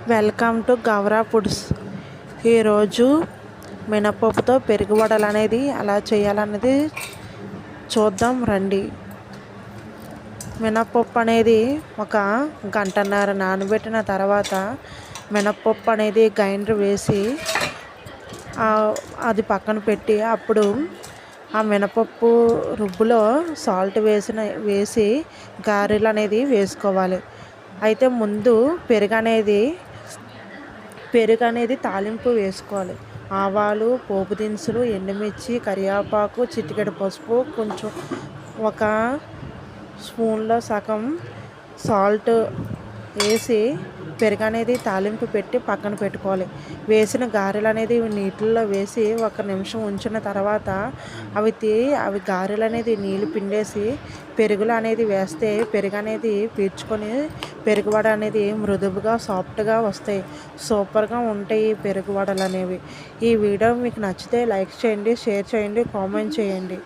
Welcome to గవరా foods. ఈరోజు మినపప్పుతో పెరుగు వడలు అనేది ఎలా చేయాలన్నది చూద్దాం రండి. మినపప్పు అనేది ఒక గంటన్నర నానబెట్టిన తర్వాత మినపప్పు అనేది గ్రైండర్ వేసి అది పక్కన పెట్టి అప్పుడు ఆ మినపప్పు రుబ్బులో సాల్ట్ వేసి గారెలు అనేది వేసుకోవాలి. అయితే ముందు పెరుగు అనేది తాలింపు వేసుకోవాలి. ఆవాలు, పోపు దినుసులు, ఎండుమిర్చి, కరివేపాకు, చిటికెడు పసుపు, కొంచెం ఒక స్పూన్లో సగం సాల్ట్ వేసి పెరుగు అనేది తాలింపు పెట్టి పక్కన పెట్టుకోవాలి. వేసిన గారెలు అనేది నీటిల్లో వేసి 1 నిమిషం ఉంచిన తర్వాత అవి గారెలు అనేది నీళ్ళు పిండేసి పెరుగులు అనేది వేస్తే పెరుగు అనేది పీల్చుకొని పెరుగు వడ అనేది మృదువుగా సాఫ్ట్గా వస్తాయి. సూపర్గా ఉంటాయి పెరుగు వడలు అనేవి. ఈ వీడియో మీకు నచ్చితే లైక్ చేయండి, షేర్ చేయండి, కామెంట్ చేయండి.